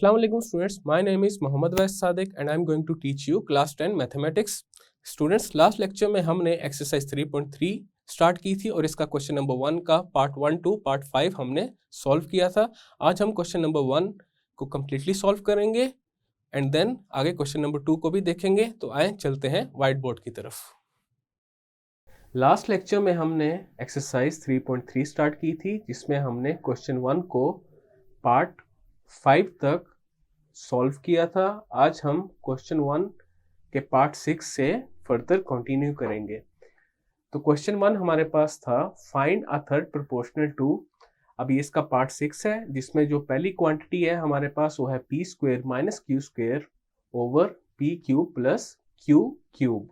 Assalamu alaikum students, my name is Mohammad Wais Sadiq and I am going to teach you class 10 mathematics. Students, last lecture में हमने exercise 3.3 start की थी और इसका question number 1 का part 1 two part 5 हमने solve किया था। आज हम क्वेश्चन नंबर 1 को कम्प्लीटली सॉल्व करेंगे एंड देन आगे क्वेश्चन नंबर 2 को भी देखेंगे। तो आए चलते हैं व्हाइट बोर्ड की तरफ। लास्ट लेक्चर में हमने एक्सरसाइज 3.3 स्टार्ट की थी जिसमें हमने क्वेश्चन 1 को पार्ट 5 तक सॉल्व किया था। आज हम क्वेश्चन 1 के पार्ट 6 से फर्दर कंटिन्यू करेंगे। तो क्वेश्चन 1 हमारे पास था find a third proportional to. अब ये इसका पार्ट 6 है जिसमें जो पहली क्वांटिटी है हमारे पास वो है P square minus q square over p cube plus q cube,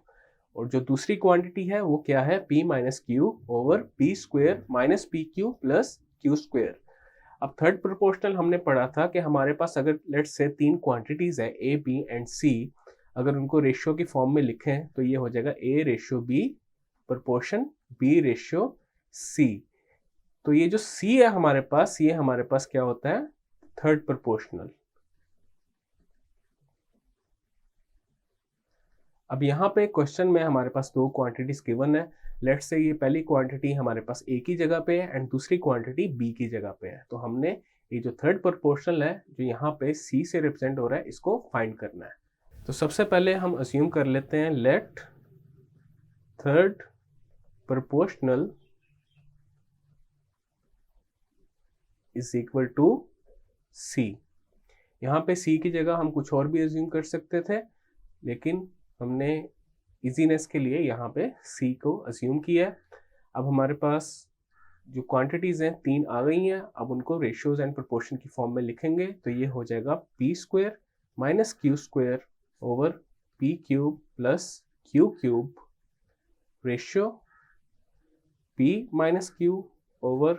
और जो दूसरी क्वांटिटी है वो क्या है P minus q over P square minus p q plus Q square. अब थर्ड प्रोपोर्शनल हमने पढ़ा था कि हमारे पास अगर लेट्स से तीन क्वांटिटीज है ए बी एंड सी, अगर उनको रेशियो की फॉर्म में लिखें तो ये हो जाएगा A ratio B proportion B ratio C. तो ये जो सी है हमारे पास, ये हमारे पास क्या होता है थर्ड प्रोपोर्शनल। अब यहाँ पे क्वेश्चन में हमारे पास दो क्वांटिटीज गिवन है। लेट्स से ये पहली क्वांटिटी हमारे पास ए की जगह पे है एंड दूसरी क्वांटिटी बी की जगह पे है। तो हमने ये जो थर्ड प्रोपोर्शनल है जो यहाँ पे सी से रिप्रेजेंट हो रहा है इसको फाइंड करना है। तो सबसे पहले हम अज्यूम कर लेते हैं let third proportional is equal to c. यहाँ पे सी की जगह हम कुछ और भी अज्यूम कर सकते थे, लेकिन हमने इजीनेस के लिए यहाँ पे सी को अज्यूम किया है। अब हमारे पास जो क्वांटिटीज हैं तीन आ गई हैं, अब उनको रेशियोज एंड प्रोपोर्शन की फॉर्म में लिखेंगे। तो ये हो जाएगा p square minus q square over p cube plus q cube ratio P minus q over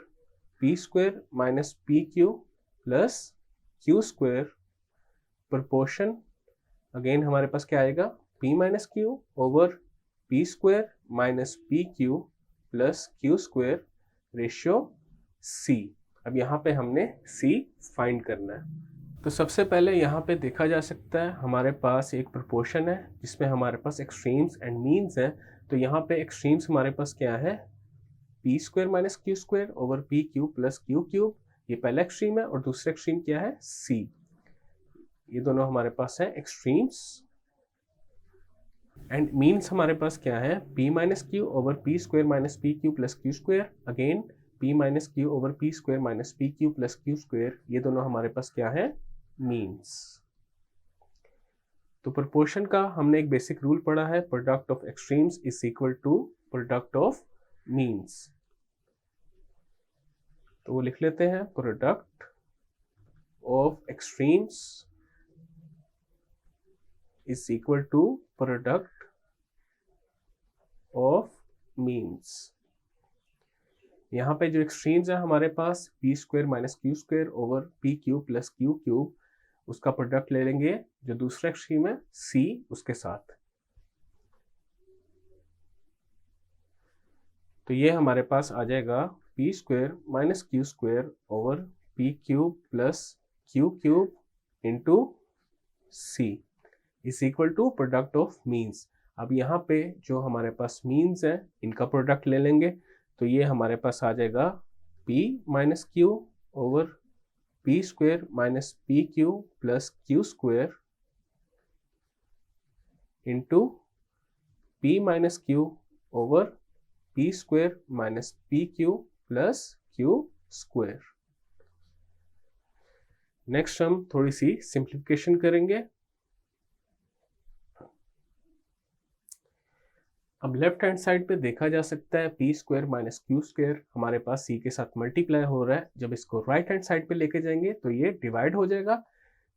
P square minus p q plus Q square proportion again हमारे पास क्या आएगा p minus q over P square minus p q plus Q square ratio c। अब यहाँ पे हमने c find करना है। तो सबसे पहले यहाँ पे देखा जा सकता है हमारे पास एक प्रोपोर्शन है जिसमें हमारे पास एक्सट्रीम्स एंड मीन्स है। तो यहाँ पे एक्सट्रीम्स हमारे पास क्या है P square minus q square over p cube plus q cube, ये पहला एक्सट्रीम है, और दूसरा एक्सट्रीम क्या है c। ये दोनों हमारे पास है एक्सट्रीम्स एंड मीन्स हमारे पास क्या है p minus q over P square minus p q plus Q square, again p minus q over P square minus p q plus Q square, ये दोनों हमारे पास क्या है मीन्स। तो प्रोपोर्शन का हमने एक बेसिक रूल पढ़ा है product of extremes is equal to product of means. तो वो लिख लेते हैं product of extremes is equal to product of means. यहाँ पे जो एक्सट्रीम्स है हमारे पास p square minus q square over p cube plus q cube, उसका प्रोडक्ट ले लेंगे जो दूसरा एक्सट्रीम है सी उसके साथ। तो ये हमारे पास आ जाएगा p square minus q square over p cube plus q cube into c is equal to product of means. अब यहाँ पे जो हमारे पास मीन्स है इनका प्रोडक्ट ले लेंगे। तो ये हमारे पास आ जाएगा p minus q over P square minus p q plus Q square into p minus q over P square minus p q plus Q square. Next हम थोड़ी सी सिंप्लीफिकेशन करेंगे। अब लेफ्ट हैंड साइड पे देखा जा सकता है P square minus q square हमारे पास सी के साथ मल्टीप्लाई हो रहा है। जब इसको राइट हैंड साइड पे लेके जाएंगे तो ये डिवाइड हो जाएगा।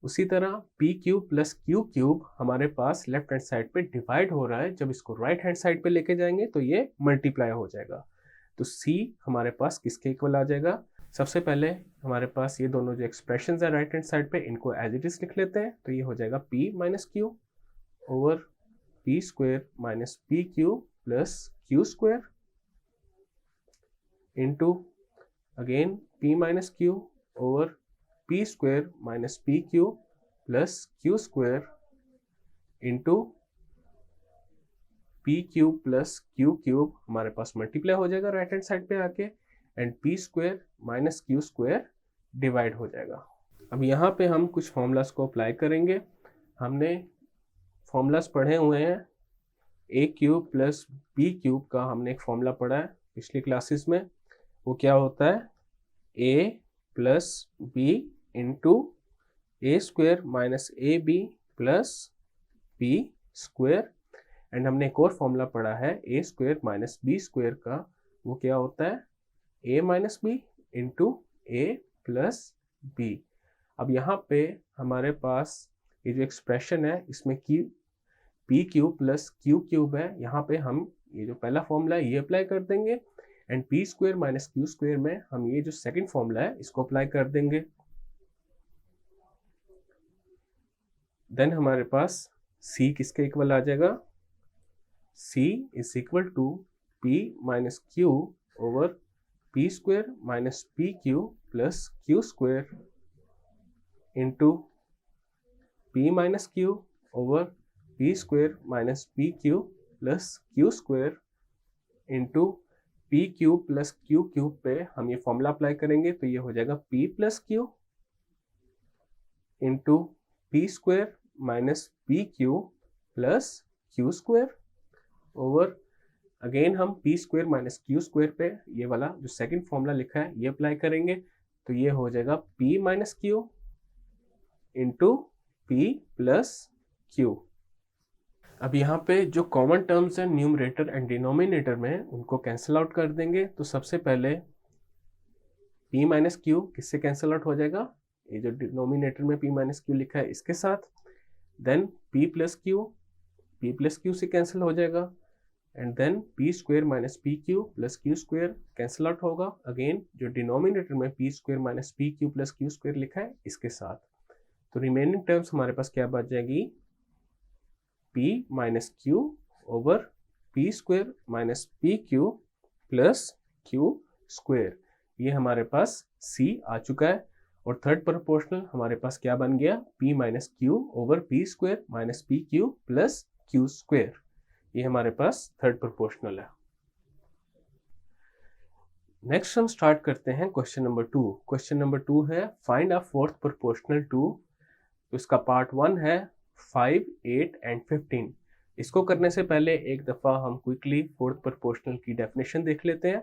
उसी तरह P cube plus q cube हमारे पास लेफ्ट हैंड साइड पे डिवाइड हो रहा है, जब इसको राइट हैंड साइड पे लेके जाएंगे तो ये मल्टीप्लाई हो जाएगा। तो सी हमारे पास किसके इक्वल आ जाएगा। सबसे पहले हमारे पास ये दोनों जो एक्सप्रेशन है राइट हैंड साइड पे इनको एज इट इज लिख लेते हैं। तो ये हो जाएगा P minus q over P square minus p q plus Q square into again p minus q over p square minus P cube plus q square into p cube plus q cube हमारे पास multiply हो जाएगा right hand side पे आके, and P square minus q square divide हो जाएगा। अब यहाँ पे हम कुछ फॉर्मूलाज को अप्लाई करेंगे। हमने फॉर्मूलाज पढ़े हुए हैं, ए क्यूब प्लस बी क्यूब का हमने एक फॉर्मूला पढ़ा है पिछली क्लासेस में। वो क्या होता है, a plus b into a square minus a b plus b square. And हमने एक और फॉर्मूला पढ़ा है a square minus b square का, वो क्या होता है, a minus b into a plus b. अब यहाँ पे हमारे पास ये जो एक्सप्रेशन है इसमें P cube plus q cube है, यहाँ पे हम ये जो पहला फॉर्मूला है ये अप्लाई कर देंगे, and P square minus q square में हम ये जो सेकंड फॉर्मूला है इसको अप्लाई कर देंगे। देन हमारे पास c किसके इक्वल आ जाएगा, c is equal to p minus q over p square minus p q plus q square into p minus q over p square minus p q plus q square into p cube plus q cube पे हम ये formula apply करेंगे तो ये हो जाएगा p plus q into p square minus p q plus q square over again हम p square minus q square पे ये वाला जो सेकंड फॉर्मूला लिखा है ये अप्लाई करेंगे तो ये हो जाएगा p minus Q into P plus Q. अब यहाँ पे जो कॉमन टर्म्स हैं न्यूमरेटर एंड डिनोमिनेटर में उनको कैंसिल आउट कर देंगे। तो सबसे पहले p माइनस क्यू किससे कैंसिल आउट हो जाएगा, ये जो डिनोमिनेटर में p माइनस क्यू लिखा है इसके साथ। देन p प्लस क्यू से कैंसिल हो जाएगा, and then p square minus p q plus q square cancel out होगा अगेन जो डिनोमिनेटर में p square minus p q plus q square लिखा है इसके साथ। तो रिमेनिंग टर्म्स हमारे पास क्या बच जाएगी, p minus q over p square minus p q plus q square. ये हमारे पास c आ चुका है। और थर्ड प्रोपोर्शनल हमारे पास क्या बन गया, p minus q over p square minus p q plus q square. ये हमारे पास थर्ड प्रोपोर्शनल है। नेक्स्ट हम स्टार्ट करते हैं क्वेश्चन नंबर 2। क्वेश्चन नंबर 2 है find a fourth proportional to. तो इसका पार्ट 1 है 5, 8 एंड 15। इसको करने से पहले एक दफ़ा हम क्विकली फोर्थ प्रोपोर्शनल की डेफिनेशन देख लेते हैं।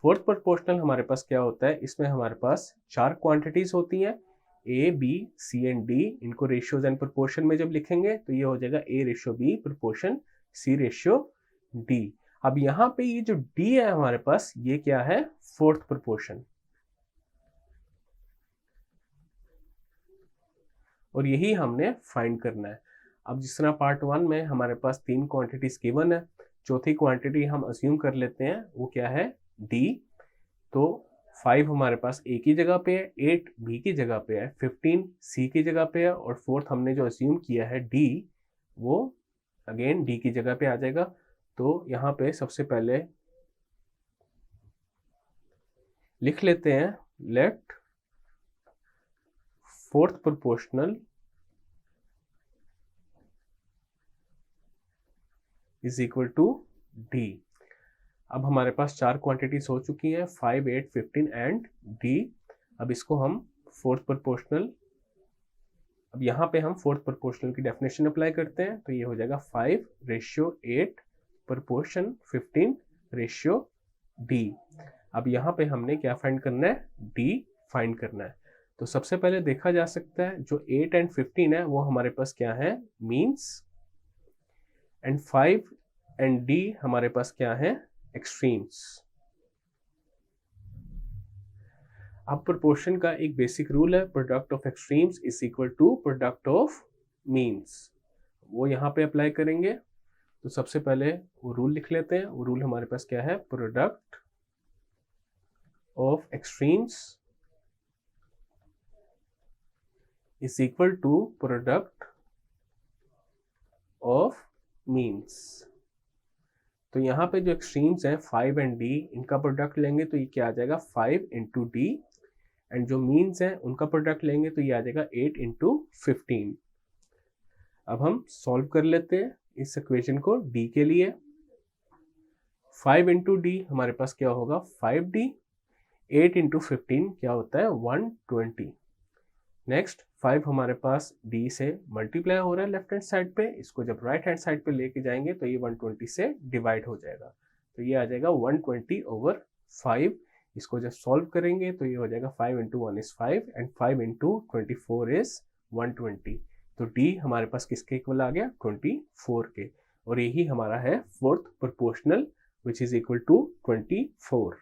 फोर्थ प्रोपोर्शनल हमारे पास क्या होता है, इसमें हमारे पास 4 क्वांटिटीज होती हैं A, B, C and D। इनको रेशियोज एंड प्रोपोर्शन में जब लिखेंगे तो ये हो जाएगा A ratio B proportion C ratio D। अब यहाँ पे ये जो D है हमारे पास ये क्या है, फोर्थ प्रोपोर्शन, और यही हमने फाइंड करना है। अब जिस तरह पार्ट 1 में हमारे पास 3 क्वांटिटीज गिवन है, चौथी क्वांटिटी हम अज्यूम कर लेते हैं वो क्या है, D। तो 5 हमारे पास A की जगह पे है, 8 B की जगह पे है, 15 C की जगह पे है, और फोर्थ हमने जो अज्यूम किया है D वो अगेन D की जगह पे आ जाएगा। तो यहाँ पे सबसे पहले लिख लेते हैं let fourth proportional is equal to D। अब हमारे पास 4 क्वांटिटीज हो चुकी हैं 5, 8, 15 एंड D। अब इसको हम फोर्थ प्रोपोर्शनल, अब यहाँ पे हम फोर्थ प्रोपोर्शनल की डेफिनेशन अप्लाई करते हैं तो ये हो जाएगा 5 रेशियो 8 प्रोपोर्शन 15 रेशियो D। अब यहाँ पे हमने क्या फाइंड करना है, D फाइंड करना है। तो सबसे पहले देखा जा सकता है जो 8 एंड 15 है वो हमारे पास क्या है, मीन्स, एंड 5 एंड D हमारे पास क्या है, एक्सट्रीम्स। अब प्रोपोर्शन का एक बेसिक रूल है, product of extremes is equal to product of means. वो यहाँ पे अप्लाई करेंगे। तो सबसे पहले वो रूल लिख लेते हैं। वो रूल हमारे पास क्या है, product of extremes is equal to product of means. तो यहाँ पे जो एक्सट्रीम्स हैं 5 एंड D, इनका प्रोडक्ट लेंगे तो ये क्या आ जाएगा, 5 इंटू D एंड जो मीन्स हैं उनका प्रोडक्ट लेंगे तो ये आ जाएगा 8 इंटू 15। अब हम सॉल्व कर लेते हैं इस इक्वेशन को d के लिए। 5 इंटू डी हमारे पास क्या होगा 5d, 8 इंटू 15 क्या होता है 120। नेक्स्ट 5 हमारे पास d से मल्टीप्लाई हो रहा है लेफ्ट हैंड साइड पे, इसको जब राइट हैंड साइड पे लेके जाएंगे तो ये 120 से डिवाइड हो जाएगा, तो ये आ जाएगा 120/5। इसको जब सॉल्व करेंगे तो ये हो जाएगा 5 into 1 is 5 and 5 into 24 is 120। तो d हमारे पास किसके इक्वल आ गया 24 के, और यही हमारा है fourth proportional which is equal to 24।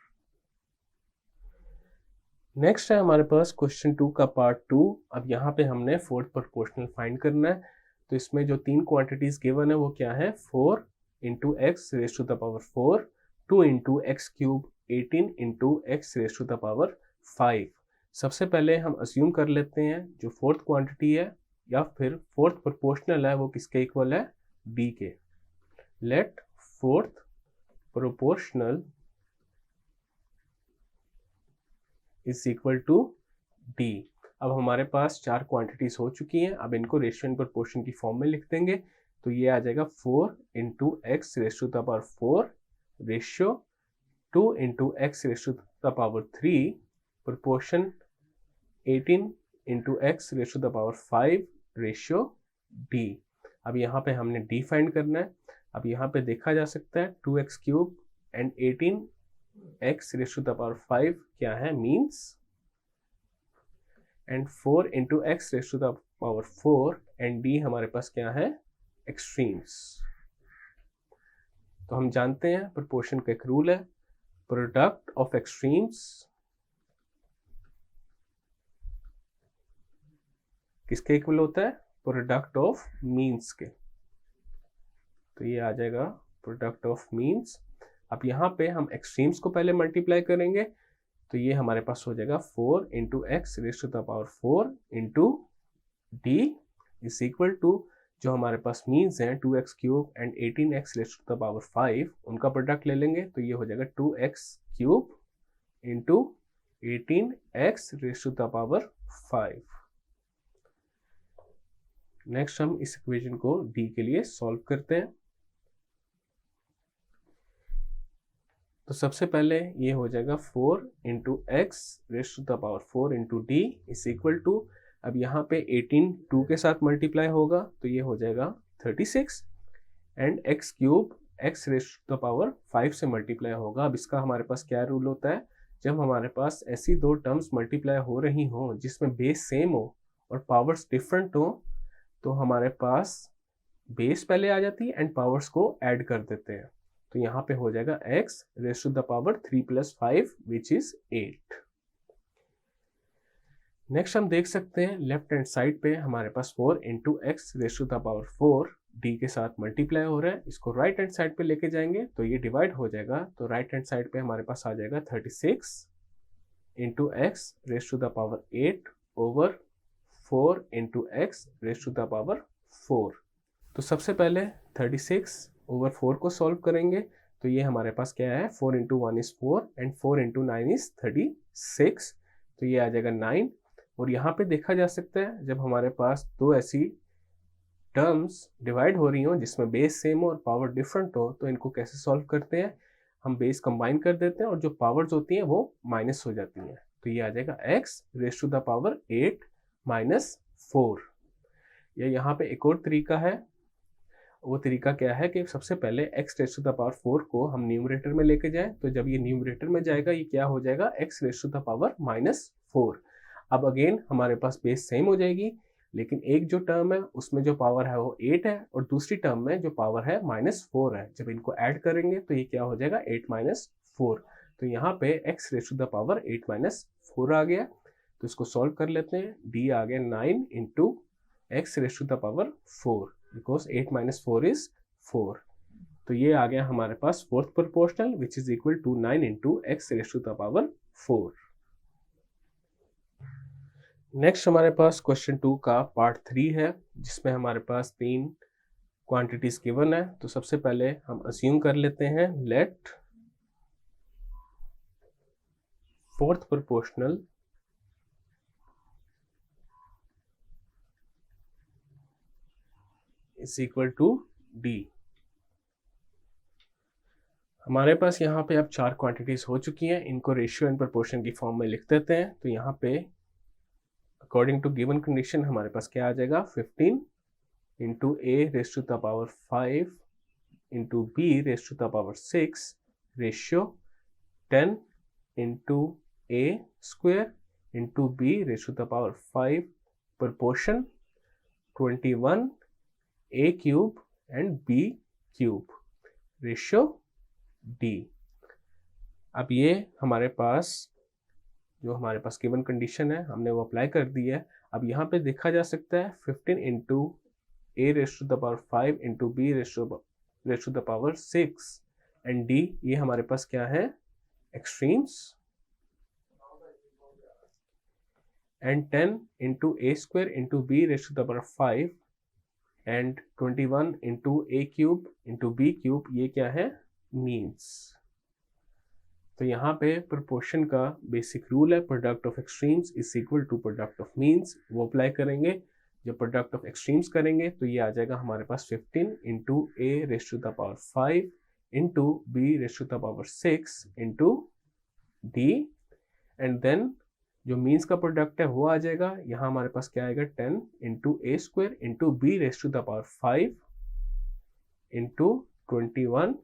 Next है हमारे पास क्वेश्चन 2 का पार्ट 2। अब यहाँ पे हमने फोर्थ प्रोपोर्शनल फाइंड करना है। तो इसमें जो तीन क्वांटिटीज गिवन है वो क्या है 4 into x raise to the power 4, 2 into x cube, 18 into x raise to the power 5। सबसे पहले हम अस्यूम कर लेते हैं जो फोर्थ क्वांटिटी है या फिर फोर्थ प्रोपोर्शनल है वो किसके इक्वल है डी के। Let fourth proportional is equal to D. अब हमारे पास चार क्वांटिटीज हो चुकी हैं, अब इनको रेशियो एंड प्रोपोर्शन की फॉर्म में लिख देंगे। तो ये आ जाएगा 4 into x raise to the power 4 ratio 2 into x raise to the power 3 proportion 18 into x raise to the power 5 ratio D. अब यहाँ पे हमने डी फाइंड करना है। अब यहाँ पे देखा जा सकता है 2x cube and 18x raise to the power 5 क्या है means, and 4 into x raise to the power 4 and D हमारे पास क्या है एक्सट्रीम्स। तो हम जानते हैं प्रोपोर्शन का एक रूल है, प्रोडक्ट ऑफ एक्सट्रीम्स किसके इक्वल होता है प्रोडक्ट ऑफ मीन्स के। तो ये आ जाएगा प्रोडक्ट ऑफ मीन्स। अब यहाँ पे हम एक्सट्रीम्स को पहले मल्टीप्लाई करेंगे तो ये हमारे पास हो जाएगा 4 into x raise to the power 4 into D is equal to जो हमारे पास मीन्स हैं 2x cube and 18x raise to the power 5, उनका प्रोडक्ट ले लेंगे तो ये हो जाएगा 2x cube into 18x raise to the power 5। Next हम इस इक्वेशन को डी के लिए सॉल्व करते हैं। तो सबसे पहले ये हो जाएगा 4 into x raise to the power 4 into D is equal to, अब यहाँ पे 18 2 के साथ मल्टीप्लाई होगा तो ये हो जाएगा 36 and x cube x raise to the power 5 से मल्टीप्लाई होगा। अब इसका हमारे पास क्या रूल होता है, जब हमारे पास ऐसी दो टर्म्स मल्टीप्लाई हो रही हो जिसमें बेस सेम हो और पावर्स डिफरेंट हो तो हमारे पास बेस पहले आ जाती है एंड पावर्स को ऐड कर देते हैं। तो यहाँ पे हो जाएगा x raise to the power 3 + 5 which is 8। Next हम देख सकते हैं लेफ्ट हैंड साइड पे हमारे पास 4 into x raise to the power 4 d के साथ मल्टीप्लाई हो रहा है। इसको राइट हैंड साइड पे लेके जाएंगे तो ये डिवाइड हो जाएगा, तो राइट हैंड साइड पे हमारे पास आ जाएगा 36 into x raise to the power 8 over 4 into x raise to the power 4। तो सबसे पहले 36 ओवर 4 को सॉल्व करेंगे तो ये हमारे पास क्या है 4 into 1 is 4 and 4 into 9 is 36, तो ये आ जाएगा 9। और यहाँ पे देखा जा सकता है जब हमारे पास दो ऐसी टर्म्स डिवाइड हो रही हो जिसमें बेस सेम हो और पावर डिफरेंट हो तो इनको कैसे सॉल्व करते हैं, हम बेस कंबाइन कर देते हैं और जो पावर्स होती हैं वो माइनस हो जाती हैं। तो ये आ जाएगा x raise to the power 8 minus 4। या यहाँ पे एक और तरीका है, वो तरीका क्या है कि सबसे पहले x raise to the power 4 को हम न्यूमरेटर में लेके जाएं, तो जब ये न्यूमरेटर में जाएगा ये क्या हो जाएगा x raise to the power -4। अब अगेन हमारे पास बेस सेम हो जाएगी, लेकिन एक जो टर्म है उसमें जो पावर है वो 8 है और दूसरी टर्म में जो पावर है -4 है। जब इनको ऐड करेंगे तो ये क्या हो जाएगा 8 - 4। तो यहाँ पे x raise to the power 8 - 4 आ गया। तो इसको सॉल्व कर लेते हैं, d आ गया 9 into x raise to the power 4 because 8 - 4 is 4। तो ये आ गया हमारे पास fourth proportional which is equal to 9 into x raise to the power 4। Next हमारे पास क्वेश्चन 2 का पार्ट 3 है जिसमें हमारे पास 3 क्वांटिटीज गिवन है। तो सबसे पहले हम अस्यूम कर लेते हैं let fourth proportional is equal to d. हमारे पास यहाँ पे अब 4 क्वांटिटीज हो चुकी हैं, इनको रेशियो एंड प्रोपोर्शन की फॉर्म में लिख देते हैं। तो यहाँ पे अकॉर्डिंग टू गिवन कंडीशन हमारे पास क्या आ जाएगा, 15 into a raise to the power 5 into b raise to the power 6 ratio 10 into a square into b raise to the power 5 proportion 21 a cube and b cube ratio D. अब ये हमारे पास जो हमारे पास गिवन कंडीशन है हमने वो apply कर दी है। अब यहाँ पे देखा जा सकता है 15 into a raise to the power 5 into b raise to the power 6 and d, ये हमारे पास क्या है, extremes, and 10 into a square into b raise to the power 5 and 21 into a cube into b cube, ये क्या है, means. तो यहाँ पे प्रोपोर्शन का बेसिक रूल है, product of extremes is equal to product of means, वो apply करेंगे। जब प्रोडक्ट ऑफ एक्सट्रीम्स करेंगे तो ये आ जाएगा हमारे पास 15 into a raise to the power 5 into b raise to the power 6 into d, and then जो मीन्स का प्रोडक्ट है वो आ जाएगा, यहाँ हमारे पास क्या आएगा, 10 into a square into b raise to the power 5 into 21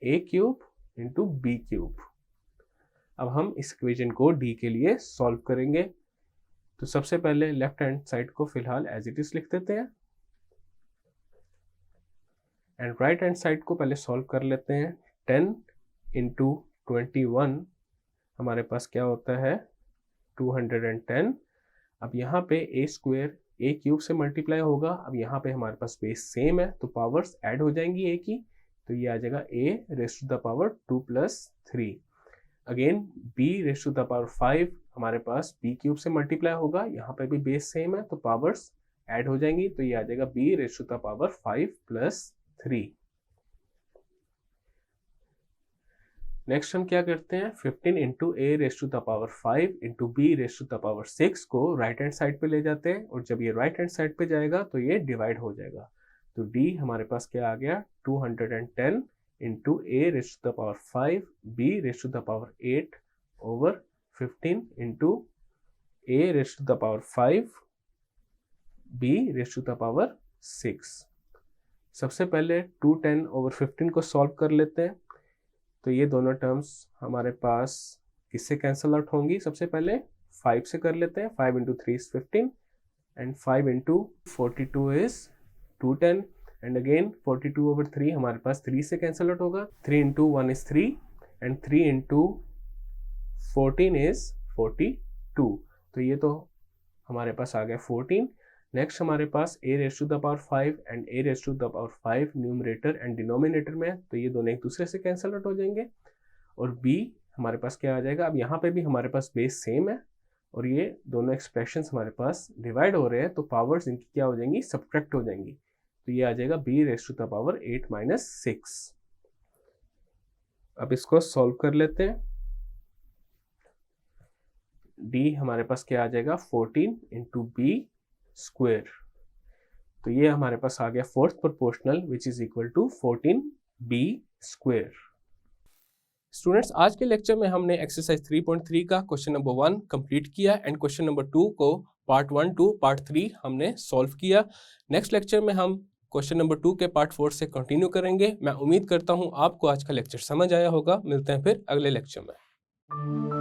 a cube into b cube. अब हम इस इक्वेशन को डी के लिए सॉल्व करेंगे। तो सबसे पहले लेफ्ट हैंड साइड को फिलहाल एज इट इज लिख देते हैं एंड राइट हैंड साइड को पहले सॉल्व कर लेते हैं। 10 इंटू 21 हमारे पास क्या होता है, 210। अब यहाँ पे ए स्क्वायर ए क्यूब से मल्टीप्लाई होगा। अब यहाँ पे हमारे पास बेस सेम है तो पावर्स ऐड हो जाएंगी ए की, तो ये आ जाएगा a raise to the power 2 plus 3। Again b raise to the power 5 हमारे पास b क्यूब से मल्टीप्लाई होगा, यहाँ पे भी बेस सेम है तो पावर्स ऐड हो जाएंगी, तो ये आ जाएगा b raise to the power 5 plus 3। Next हम क्या करते हैं, 15 into a raise to the power 5 into b raise to the power 6 को राइट हैंड साइड पे ले जाते हैं, और जब ये राइट हैंड साइड पे जाएगा तो ये डिवाइड हो जाएगा। तो d हमारे पास क्या आ गया, 210 into a raise to the power 5 b raise to the power 8 over 15 into a raise to the power 5 b raise to the power 6। सबसे पहले 210 ओवर 15 को सॉल्व कर लेते हैं। तो ये दोनों टर्म्स हमारे पास किससे कैंसिल आउट होंगी, सबसे पहले 5 से कर लेते हैं। 5 into 3 is 15 and 5 into 42 is 210 and again 42 over 3 हमारे पास 3 से कैंसिल आउट होगा। 3 into 1 is 3 and 3 into 14 is 42, तो ये तो हमारे पास आ गया 14। नेक्स्ट हमारे पास a raise to the power 5 and a raise to the power 5 numerator and denominator में, तो ये दोनों एक दूसरे से कैंसिल आउट हो जाएंगे। और b हमारे पास क्या आ जाएगा, अब यहाँ पे भी हमारे पास बेस सेम है और ये दोनों एक्सप्रेशंस हमारे पास डिवाइड हो रहे हैं, तो पावर्स इनकी क्या हो जाएंगी, सब्ट्रैक्ट हो जाएंगी। तो ये आ जाएगा b raise to the power 8 minus 6। अब इसको सॉल्व कर लेते हैं। d हमारे पास क्या आ जाएगा, 14 इंटू बी स्क्वेयर, तो ये हमारे पास आ गया fourth proportional which is equal to 14b square. Students, आज के लेक्चर में हमने एक्सरसाइज 3.3 का क्वेश्चन नंबर 1 कंप्लीट किया एंड क्वेश्चन नंबर 2 को पार्ट 1 टू पार्ट 3 हमने सॉल्व किया। नेक्स्ट लेक्चर में हम क्वेश्चन नंबर 2 के पार्ट 4 से कंटिन्यू करेंगे। मैं उम्मीद करता हूं आपको आज का लेक्चर समझ आया होगा। मिलते हैं फिर अगले लेक्चर में।